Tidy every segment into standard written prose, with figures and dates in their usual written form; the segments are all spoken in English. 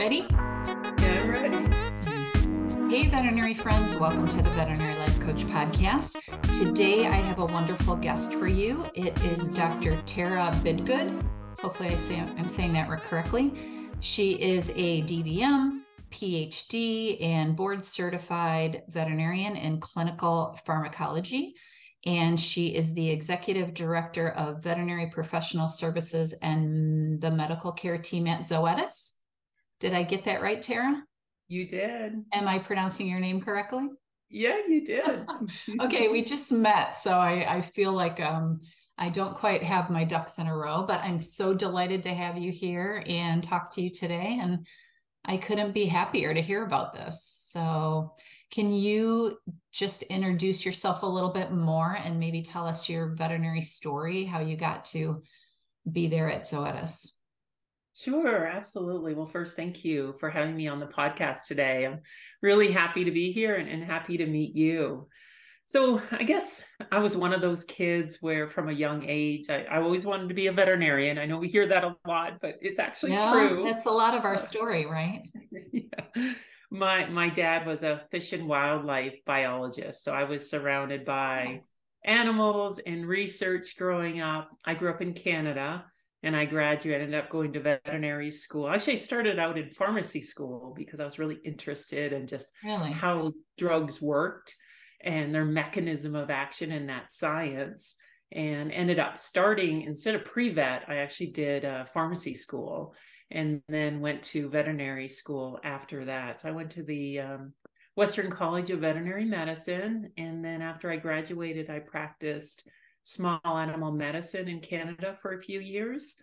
Ready? Yeah, I'm ready. Hey, veterinary friends. Welcome to the Veterinary Life Coach Podcast. Today, I have a wonderful guest for you. It is Dr. Tara Bidgood. Hopefully, I'm saying that correctly. She is a DVM, PhD, and board certified veterinarian in clinical pharmacology. And she is the executive director of veterinary professional services and the medical care team at Zoetis. Did I get that right, Tara? You did. Am I pronouncing your name correctly? Yeah, you did. Okay, we just met, so I feel like I don't quite have my ducks in a row, but I'm so delighted to have you here and talk to you today. And I couldn't be happier to hear about this. So can you just introduce yourself a little bit more and maybe tell us your veterinary story, how you got to be there at Zoetis? Sure, absolutely. Well, first, thank you for having me on the podcast today. I'm really happy to be here and happy to meet you. So I guess I was one of those kids where from a young age, I always wanted to be a veterinarian. I know we hear that a lot, but it's actually true. That's a lot of our story, right? Yeah. My dad was a fish and wildlife biologist. So I was surrounded by animals and research growing up. I grew up in Canada. And I ended up going to veterinary school. Actually, I started out in pharmacy school because I was really interested in just how drugs worked and their mechanism of action in that science. And ended up starting, instead of pre-vet, I actually did pharmacy school and then went to veterinary school after that. So I went to the Western College of Veterinary Medicine. And then after I graduated, I practiced small animal medicine in Canada for a few years.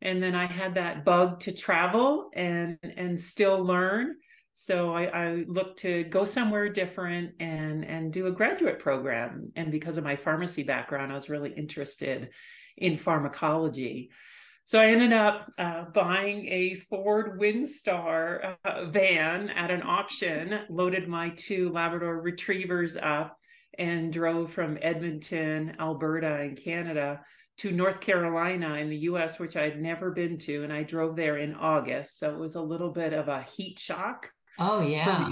And then I had that bug to travel and still learn. So I looked to go somewhere different and do a graduate program. And because of my pharmacy background, I was really interested in pharmacology. So I ended up buying a Ford Windstar van at an auction, loaded my 2 Labrador retrievers up, and drove from Edmonton, Alberta in Canada to North Carolina in the US, which I had never been to. And I drove there in August. So it was a little bit of a heat shock. Oh, yeah.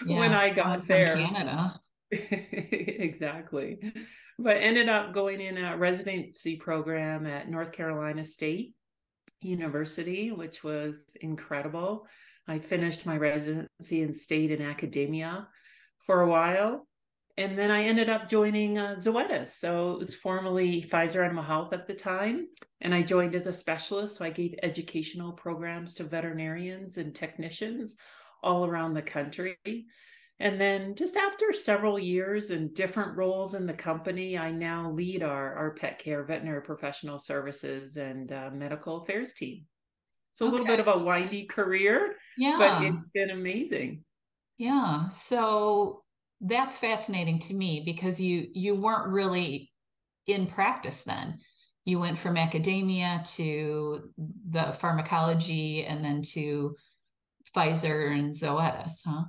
When I got there. From Canada. Exactly. But ended up going in a residency program at North Carolina State University, which was incredible. I finished my residency and stayed in academia for a while. And then I ended up joining Zoetis. So it was formerly Pfizer Animal Health at the time. And I joined as a specialist. So I gave educational programs to veterinarians and technicians all around the country. And then just after several years and different roles in the company, I now lead our pet care, veterinary professional services, and medical affairs team. So a little bit of a windy career, but it's been amazing. Yeah. So that's fascinating to me because you weren't really in practice then. You went from academia to the pharmacology and then to Pfizer and Zoetis, huh?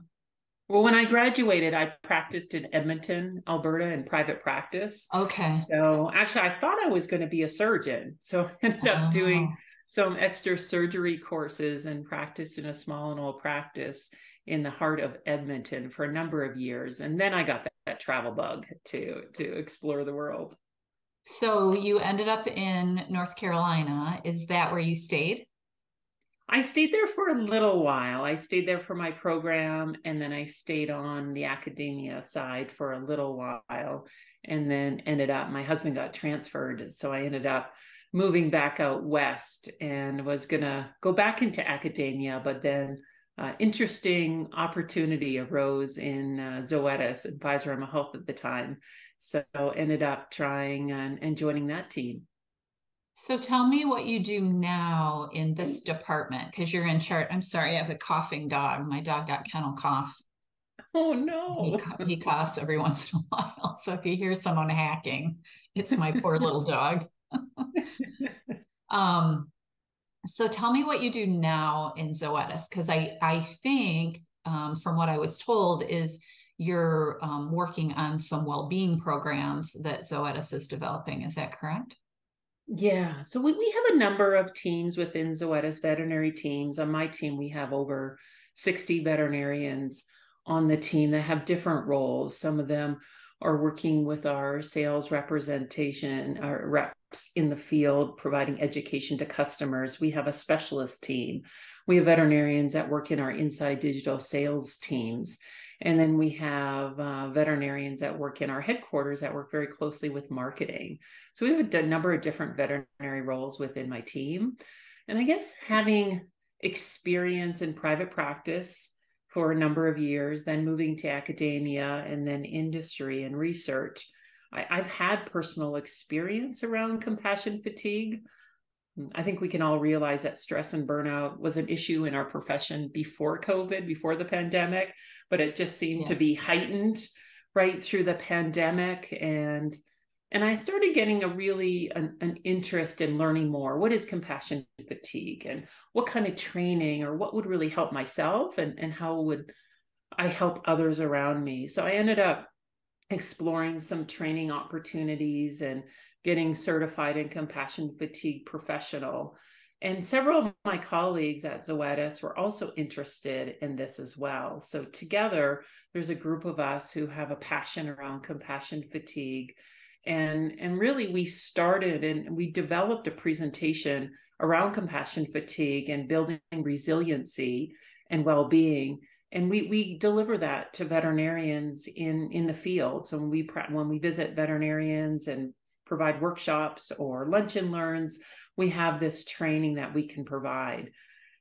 Well, when I graduated, I practiced in Edmonton, Alberta, in private practice. Okay. So actually, I thought I was going to be a surgeon. So I ended up doing some extra surgery courses and practiced in a small animal practice in the heart of Edmonton for a number of years. And then I got that travel bug to explore the world. So you ended up in North Carolina. Is that where you stayed? I stayed there for a little while. I stayed there for my program, and then I stayed on the academia side for a little while, and then my husband got transferred. So I ended up moving back out west and was going to go back into academia, but then interesting opportunity arose in Zoetis and Pfizer Animal Health at the time. So ended up trying and joining that team. So tell me what you do now in this department, because you're in charge. I'm sorry, I have a coughing dog. My dog got kennel cough. Oh, no. He coughs every once in a while. So if you hear someone hacking, it's my poor little dog. So tell me what you do now in Zoetis, because I think from what I was told is you're working on some well-being programs that Zoetis is developing. Is that correct? Yeah, so we have a number of teams within Zoetis, veterinary teams. On my team, we have over 60 veterinarians on the team that have different roles. Some of them are working with our sales representation, our reps in the field, providing education to customers. We have a specialist team. We have veterinarians that work in our inside digital sales teams. And then we have veterinarians that work in our headquarters that work very closely with marketing. So we have a number of different veterinary roles within my team. And I guess having experience in private practice for a number of years, then moving to academia and then industry and research, I've had personal experience around compassion fatigue. I think we can all realize that stress and burnout was an issue in our profession before COVID, before the pandemic, but it just seemed to be heightened right through the pandemic. And I started getting an interest in learning more. What is compassion fatigue, and what kind of training, or what would really help myself, and how would I help others around me? So I ended up exploring some training opportunities and getting certified in compassion fatigue professional. And several of my colleagues at Zoetis were also interested in this as well. So together, there's a group of us who have a passion around compassion fatigue. And really, we started and we developed a presentation around compassion fatigue and building resiliency and well-being. And we deliver that to veterinarians in the field. So when we visit veterinarians and provide workshops or lunch and learns, we have this training that we can provide.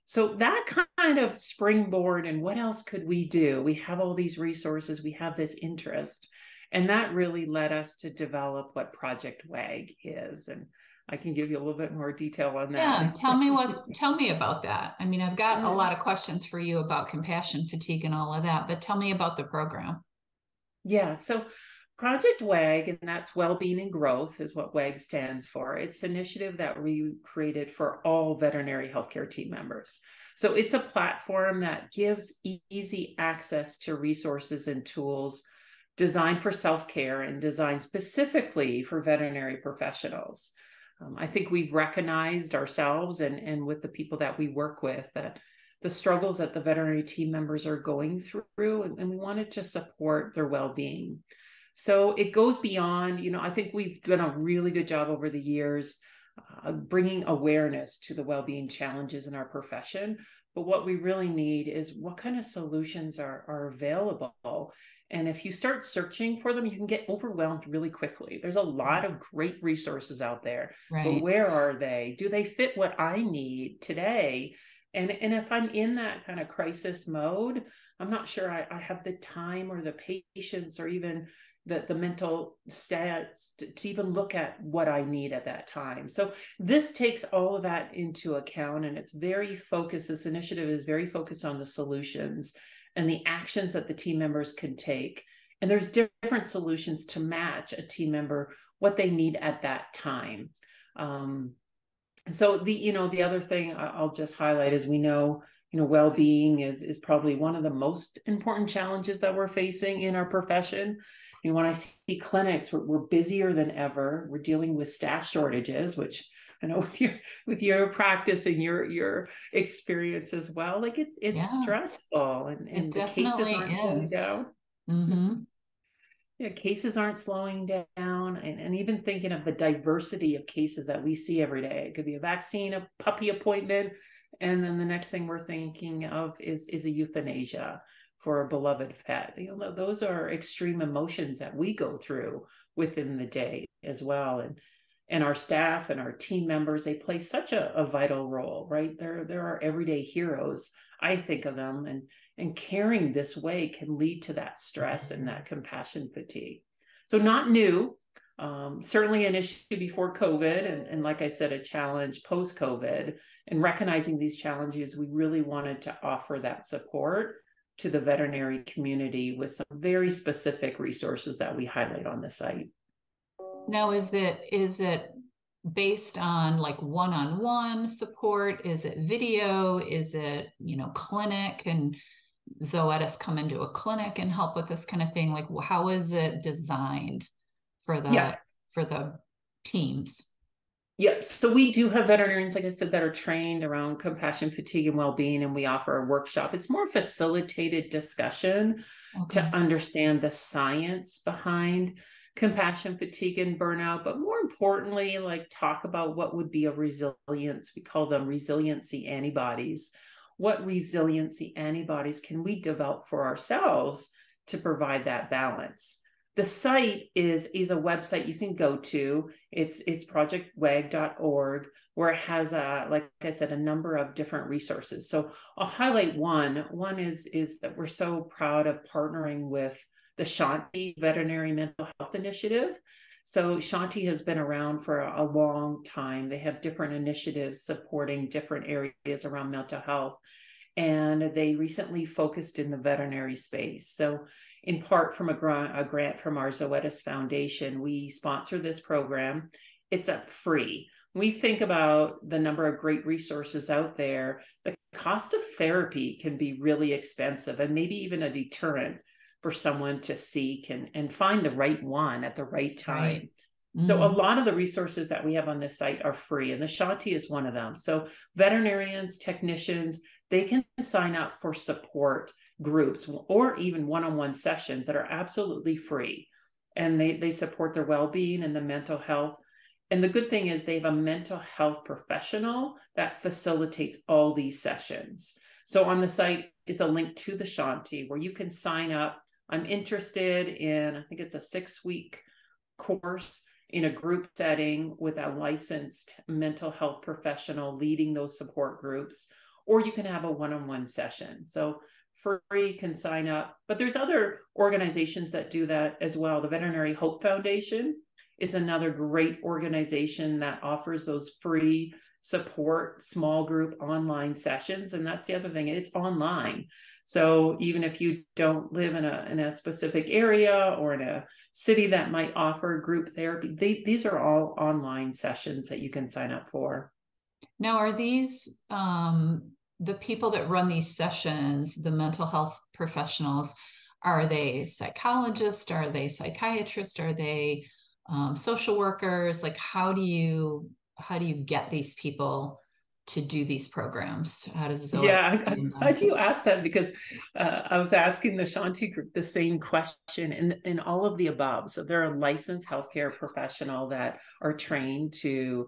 So that kind of springboard, and what else could we do? We have all these resources, we have this interest, and that really led us to develop what Project WAG is. And I can give you a little bit more detail on that. Yeah, tell me about that. I mean, I've got a lot of questions for you about compassion fatigue and all of that, but tell me about the program. Yeah, so Project WAG, and that's Wellbeing and Growth, is what WAG stands for. It's an initiative that we created for all veterinary healthcare team members. So it's a platform that gives easy access to resources and tools designed for self-care and designed specifically for veterinary professionals. I think we've recognized ourselves and with the people that we work with that the struggles that the veterinary team members are going through, and we wanted to support their well-being. So it goes beyond, I think we've done a really good job over the years bringing awareness to the well-being challenges in our profession. But what we really need is what kind of solutions are available. And if you start searching for them, you can get overwhelmed really quickly. There's a lot of great resources out there, but where are they? Do they fit what I need today? And if I'm in that kind of crisis mode, I'm not sure I have the time or the patience or even the mental stats to even look at what I need at that time. So this takes all of that into account, and it's very focused. This initiative is very focused on the solutions and the actions that the team members can take. And there's different solutions to match a team member what they need at that time. So the other thing I'll just highlight is we know well-being is probably one of the most important challenges that we're facing in our profession. When I see clinics, we're busier than ever. We're dealing with staff shortages, which I know with your practice and your experience as well, like it's stressful, and the cases aren't slowing down. Mm-hmm. Yeah, cases aren't slowing down, and even thinking of the diversity of cases that we see every day. It could be a vaccine, a puppy appointment, and then the next thing we're thinking of is a euthanasia for a beloved pet. Those are extreme emotions that we go through within the day as well. And our staff and our team members, they play such a vital role, right? They're our everyday heroes. I think of them, and caring this way can lead to that stress and that compassion fatigue. So not new, certainly an issue before COVID. And like I said, a challenge post-COVID, and recognizing these challenges, we really wanted to offer that support to the veterinary community with some very specific resources that we highlight on the site. Now, is it based on like one-on-one support? Is it video? Is it, clinic, and Zoetis come into a clinic and help with this kind of thing? Like, how is it designed for the teams? Yeah, so we do have veterinarians, like I said, that are trained around compassion, fatigue, and well-being, and we offer a workshop. It's more facilitated discussion to understand the science behind compassion, fatigue, and burnout, but more importantly, like talk about what would be a resilience. We call them resiliency antibodies. What resiliency antibodies can we develop for ourselves to provide that balance? The site is a website you can go to. It's projectwag.org, where it has like I said, a number of different resources. So I'll highlight one. One is that we're so proud of partnering with the Shanti Veterinary Mental Health Initiative. So Shanti has been around for a long time. They have different initiatives supporting different areas around mental health. And they recently focused in the veterinary space. So in part from a grant from our Zoetis Foundation, we sponsor this program. It's free. We think about the number of great resources out there. The cost of therapy can be really expensive and maybe even a deterrent for someone to seek and find the right one at the right time. Right. Mm-hmm. So a lot of the resources that we have on this site are free, and the Shanti is one of them. So veterinarians, technicians, they can sign up for support groups or even one-on-one sessions that are absolutely free. And they support their well-being and the mental health. And the good thing is they have a mental health professional that facilitates all these sessions. So on the site is a link to the Shanti where you can sign up. I'm interested in, I think it's a 6-week course in a group setting with a licensed mental health professional leading those support groups, or you can have a one-on-one session. So free, you can sign up, but there's other organizations that do that as well. The Veterinary Hope Foundation is another great organization that offers those free support small group online sessions. And that's the other thing, it's online. So even if you don't live in a specific area or in a city that might offer group therapy, these are all online sessions that you can sign up for. Now, are these the people that run these sessions, the mental health professionals, are they psychologists? Are they psychiatrists? Are they social workers? Like, how do you get these people to do these programs? How does Zoe? Yeah, how do you ask that? Because I was asking the Shanti group the same question, and all of the above. So they're a licensed healthcare professional that are trained to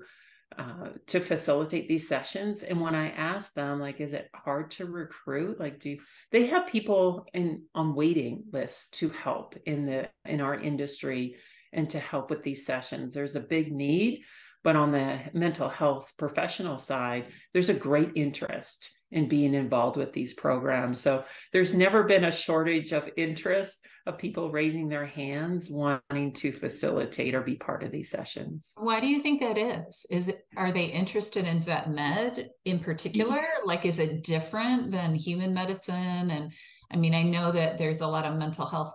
facilitate these sessions. And when I ask them, like, is it hard to recruit? Like, do they have people on waiting lists to help in our industry and to help with these sessions? There's a big need, but on the mental health professional side, there's a great interest in being involved with these programs. So there's never been a shortage of interest of people raising their hands, wanting to facilitate or be part of these sessions. Why do you think that is? Are they interested in vet med in particular? Like, is it different than human medicine? And I mean, I know that there's a lot of mental health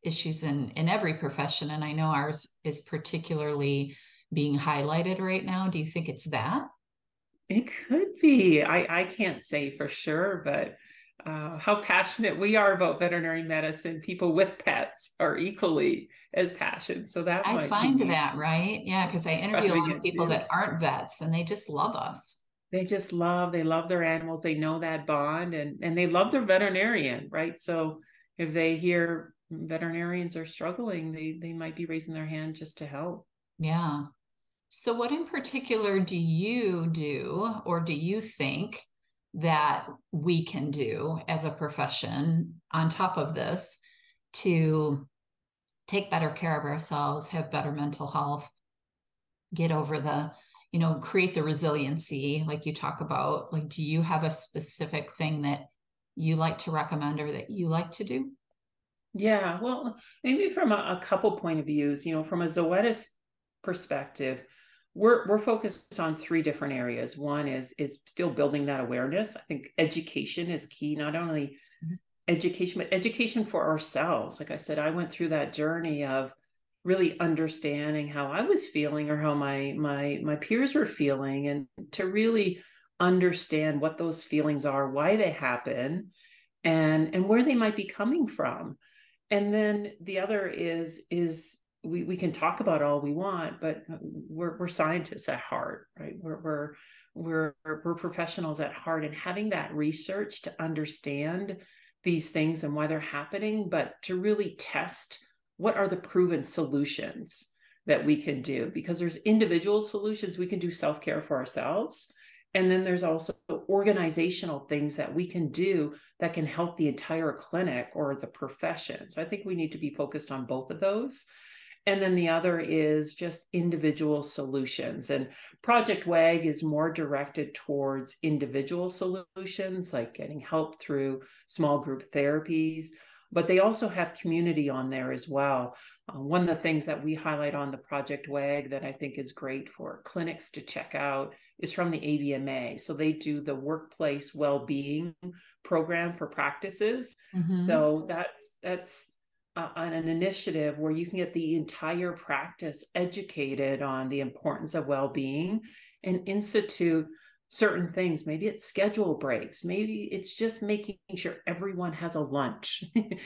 issues in every profession, and I know ours is particularly being highlighted right now. Do you think it's that? It could be. I can't say for sure, but how passionate we are about veterinary medicine, people with pets are equally as passionate. So that I find that, right? Yeah, because I interview a lot of people that aren't vets and they just love us. They love their animals. They know that bond and they love their veterinarian, right? So if they hear veterinarians are struggling, they might be raising their hand just to help. Yeah. So what in particular do you do, or do you think that we can do as a profession on top of this to take better care of ourselves, have better mental health, get over the, create the resiliency like you talk about? Like, do you have a specific thing that you like to recommend or that you like to do? Yeah, well, maybe from a couple point of views, from a Zoetis perspective, we're focused on 3 different areas. One is still building that awareness. I think education is key, not only education, but education for ourselves. Like I said, I went through that journey of really understanding how I was feeling or how my peers were feeling, and to really understand what those feelings are, why they happen, and where they might be coming from. And then the other is we can talk about all we want, but we're scientists at heart, right? We're professionals at heart, and having that research to understand these things and why they're happening, but to really test what are the proven solutions that we can do, because there's individual solutions. We can do self-care for ourselves, and then there's also organizational things that we can do that can help the entire clinic or the profession. So I think we need to be focused on both of those. And then the other is just individual solutions. And Project WAG is more directed towards individual solutions, like getting help through small group therapies, but they also have community on there as well. One of the things that we highlight on the Project WAG that I think is great for clinics to check out is from the AVMA. So they do the workplace well-being program for practices. Mm-hmm. So that's an initiative where you can get the entire practice educated on the importance of well-being and institute certain things. Maybe it's schedule breaks. Maybe it's just making sure everyone has a lunch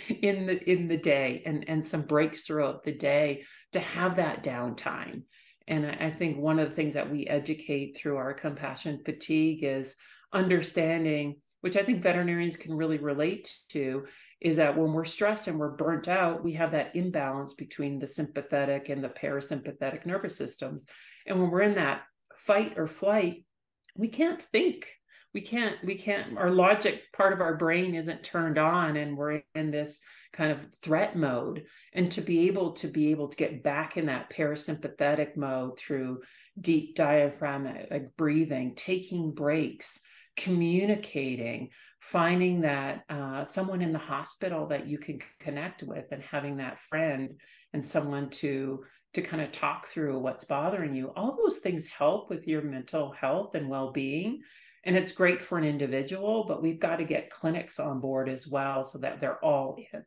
in the day and some breaks throughout the day to have that downtime. And I think one of the things that we educate through our compassion fatigue is understanding, which I think veterinarians can really relate to, is that when we're stressed and we're burnt out, we have that imbalance between the sympathetic and the parasympathetic nervous systems. And when we're in that fight or flight, we can't think. We can't, our logic part of our brain isn't turned on, and we're in this kind of threat mode. And to be able to get back in that parasympathetic mode through deep diaphragmatic breathing, taking breaks, communicating, finding that someone in the hospital that you can connect with, and having that friend and someone to kind of talk through what's bothering you. All those things help with your mental health and well-being. And it's great for an individual, but we've got to get clinics on board as well so that they're all in.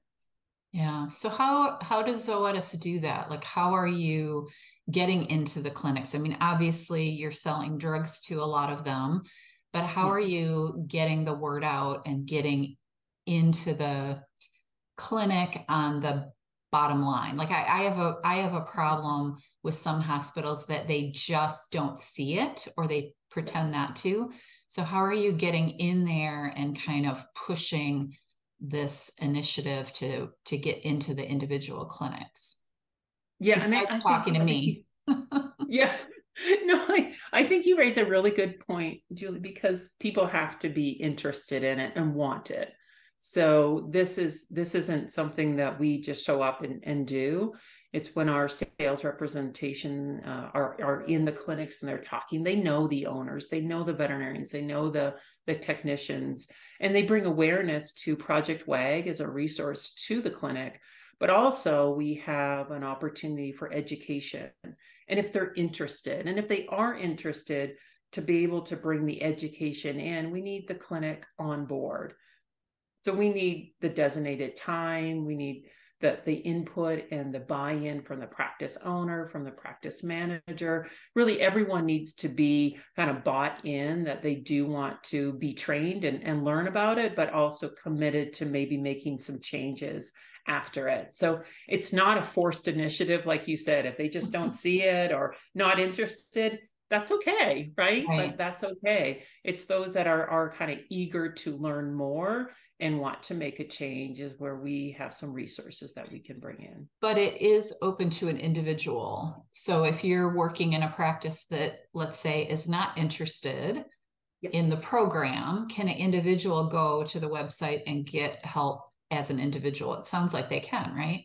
Yeah. So how does Zoetis do that? Like, how are you getting into the clinics? I mean, obviously you're selling drugs to a lot of them, but how are you getting the word out and getting into the clinic on the bottom line? Like I have a problem with some hospitals that they just don't see it, or they pretend not to. So how are you getting in there and kind of pushing this initiative to get into the individual clinics? Yeah. Besides talking to me. Yeah. No, I think you raise a really good point, Julie, because people have to be interested in it and want it. So this isn't something that we just show up and do. It's when our sales representation are in the clinics and they're talking. They know the owners, they know the veterinarians, they know the technicians, and they bring awareness to Project WAG as a resource to the clinic. But also we have an opportunity for education. And if they're interested, and if they are interested, to be able to bring the education in, we need the clinic on board. So we need the designated time, we need the input and the buy-in from the practice owner, from the practice manager. Really, everyone needs to be kind of bought in that they do want to be trained and learn about it, but also committed to maybe making some changes after it. So it's not a forced initiative, like you said. If they just don't see it or not interested, that's okay, right? Like, that's okay. It's those that are kind of eager to learn more and want to make a change is where we have some resources that we can bring in. But it is open to an individual. So if you're working in a practice that, let's say, is not interested in the program, can an individual go to the website and get help as an individual? It sounds like they can, right?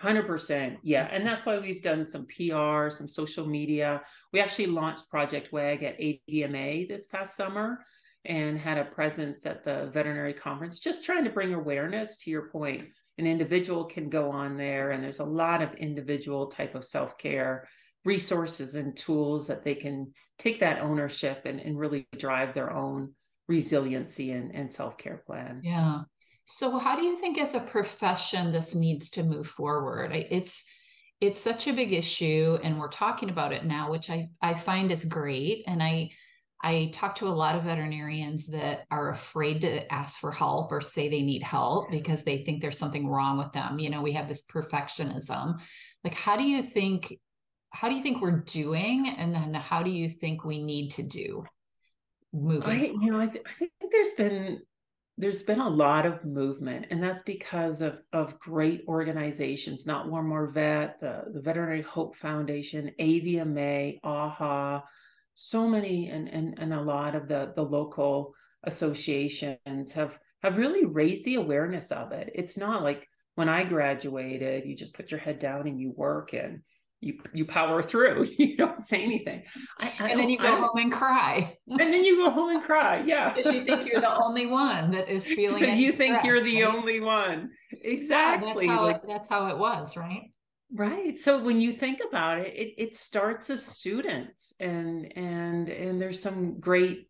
100%. Yeah. And that's why we've done some PR, some social media. We actually launched Project WAG at AVMA this past summer and had a presence at the veterinary conference, just trying to bring awareness. To your point, an individual can go on there, and there's a lot of individual type of self-care resources and tools that they can take that ownership and really drive their own resiliency and self-care plan. Yeah. So how do you think as a profession this needs to move forward? It's such a big issue, and we're talking about it now, which I find is great. And I I talk to a lot of veterinarians that are afraid to ask for help or say they need help because they think there's something wrong with them. You know, we have this perfectionism. Like, how do you think we're doing? And then how do you think we need to do moving forward? I think there's been a lot of movement, and that's because of great organizations, Not One More Vet, the Veterinary Hope Foundation, AVMA, AHA, so many, and a lot of the local associations have really raised the awareness of it. It's not like when I graduated, you just put your head down and you work and you power through. You don't say anything. And then you go home and cry. And then you go home and cry. Yeah. Because you think you're the only one that is feeling because you think stress, you're the right? only one. Exactly. Yeah, that's how it was, right? Right. So when you think about it, it starts as students, and there's some great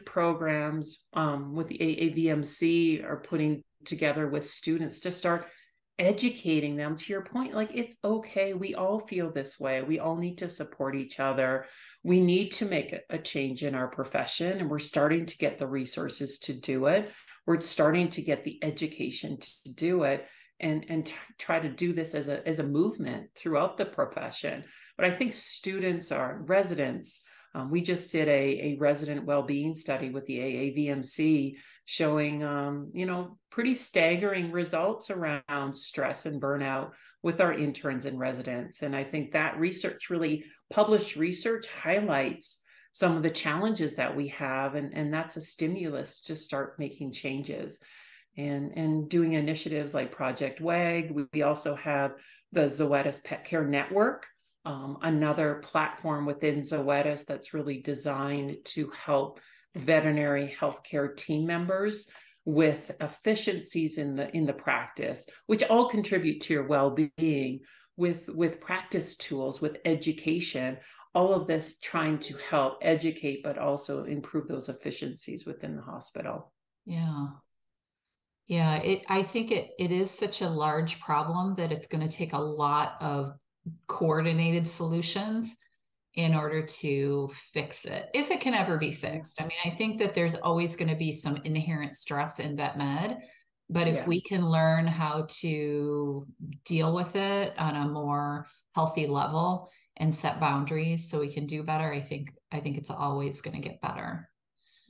programs with the AVMC are putting together with students to start educating them. To your point, like, it's okay, we all feel this way, we all need to support each other, we need to make a change in our profession, and we're starting to get the resources to do it, we're starting to get the education to do it, and try to do this as a movement throughout the profession. But I think students are residents. We just did a resident well-being study with the AAVMC showing, pretty staggering results around stress and burnout with our interns and residents. And I think that published research highlights some of the challenges that we have. And that's a stimulus to start making changes and doing initiatives like Project WAG. We also have the Zoetis Pet Care Network, another platform within Zoetis that's really designed to help veterinary healthcare team members with efficiencies in the practice, which all contribute to your well-being, with practice tools, with education, all of this trying to help educate, but also improve those efficiencies within the hospital. Yeah. Yeah, I think it is such a large problem that it's going to take a lot of coordinated solutions in order to fix it, if it can ever be fixed. I mean, I think that there's always going to be some inherent stress in vet med, but if we can learn how to deal with it on a more healthy level and set boundaries so we can do better, I think it's always going to get better.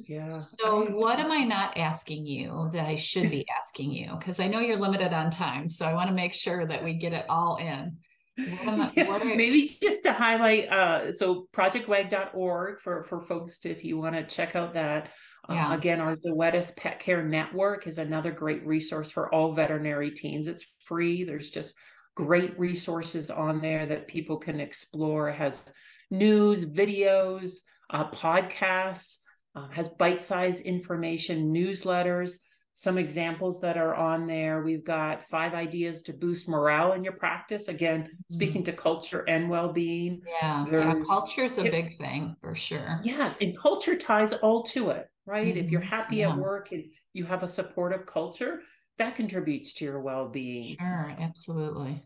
Yeah. So what am I not asking you that I should be asking you? Because I know you're limited on time, so I want to make sure that we get it all in. Maybe just to highlight, so projectwag.org for folks if you want to check out that. Again, our Zoetis Pet Care Network is another great resource for all veterinary teams. It's free. There's just great resources on there that people can explore. It has news, videos, podcasts, has bite-sized information, newsletters, some examples that are on there. We've got 5 ideas to boost morale in your practice. Again, speaking to culture and well-being. Culture is a big thing for sure. Yeah, and culture ties all to it, right? If you're happy at work and you have a supportive culture, that contributes to your well-being. Sure, absolutely.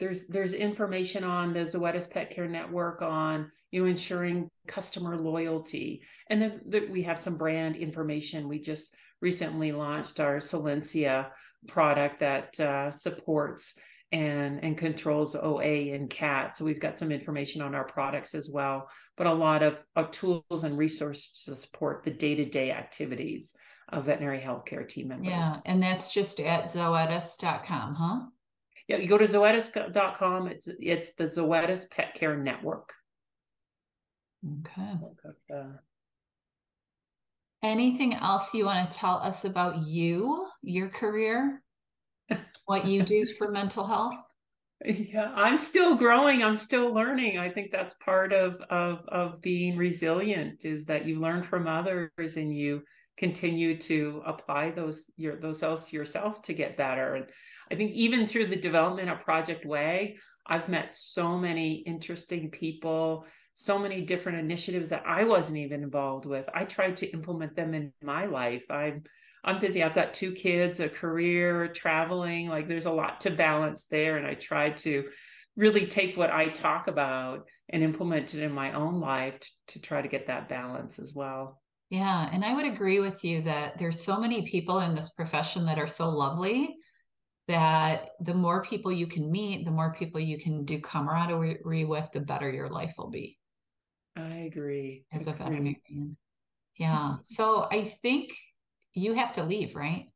There's information on the Zoetis Pet Care Network on, ensuring customer loyalty. And then we have some brand information. We just recently launched our Silencia product that supports and controls OA in cats. So we've got some information on our products as well, but a lot of tools and resources to support the day-to-day activities of veterinary healthcare team members. Yeah, and that's just at zoetis.com, huh? Yeah, you go to zoetis.com. It's the Zoetis Pet Care Network. Okay. Anything else you want to tell us about your career, what you do for mental health? Yeah, I'm still growing. I'm still learning. I think that's part of being resilient, is that you learn from others and you continue to apply those yourself to get better. And I think even through the development of Project WAG, I've met so many interesting people, so many different initiatives that I wasn't even involved with. I tried to implement them in my life. I'm busy. I've got 2 kids, a career, traveling. Like, there's a lot to balance there. And I tried to really take what I talk about and implement it in my own life to try to get that balance as well. Yeah, and I would agree with you that there's so many people in this profession that are so lovely that the more people you can meet, the more people you can do camaraderie with, the better your life will be I agree. as a Agree. veterinarian. Yeah. So I think you have to leave, right?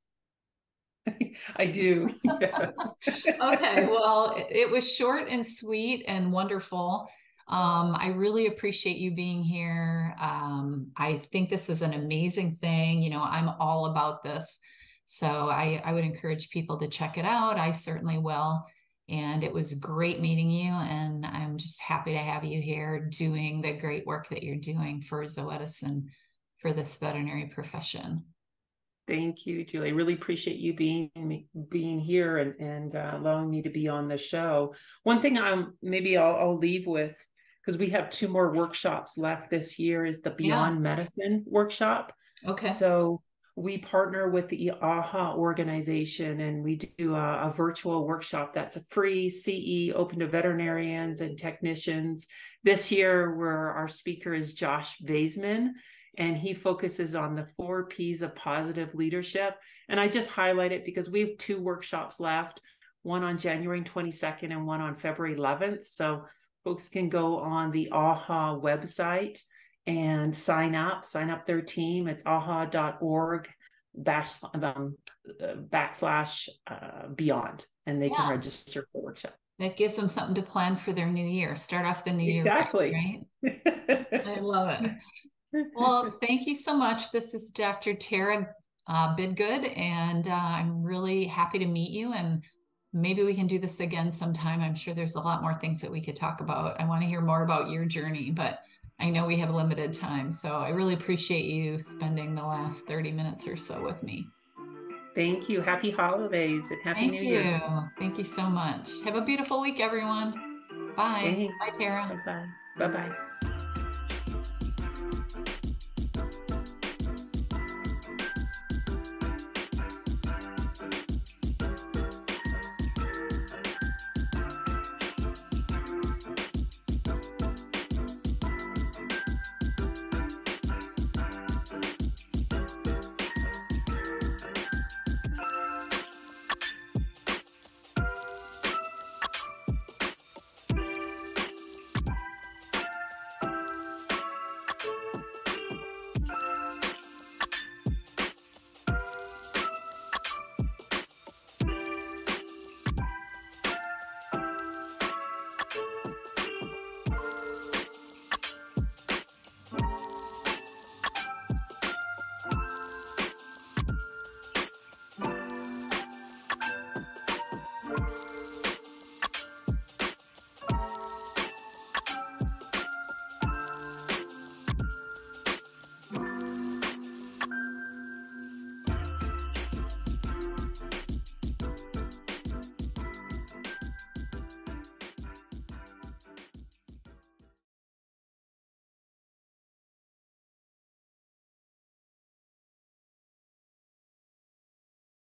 I do. Yes. Okay. Well, it was short and sweet and wonderful. I really appreciate you being here. I think this is an amazing thing. You know, I'm all about this. So I would encourage people to check it out. I certainly will. And it was great meeting you. And I'm just happy to have you here doing the great work that you're doing for Zoetis and for this veterinary profession. Thank you, Julie. I really appreciate you being here and allowing me to be on the show. One thing maybe I'll leave with, because we have 2 more workshops left this year, is the Yeah. Beyond Medicine workshop. Okay. So we partner with the AHA organization, and we do a virtual workshop that's a free CE, open to veterinarians and technicians. This year, where our speaker is Josh Vaisman, and he focuses on the 4 P's of positive leadership. And I just highlight it because we have 2 workshops left, one on January 22nd and one on February 11th. So folks can go on the AHA website and sign up their team. It's aha.org /beyond, and they can register for the workshop. That gives them something to plan for their new year. Start off the new year, right? I love it. Well, thank you so much. This is Dr. Tara Bidgood, and I'm really happy to meet you. And maybe we can do this again sometime. I'm sure there's a lot more things that we could talk about. I want to hear more about your journey, but I know we have limited time. So I really appreciate you spending the last 30 minutes or so with me. Thank you. Happy holidays and Happy New Year. Thank you so much. Have a beautiful week, everyone. Bye. Thanks. Bye, Tara. Bye-bye. Bye-bye.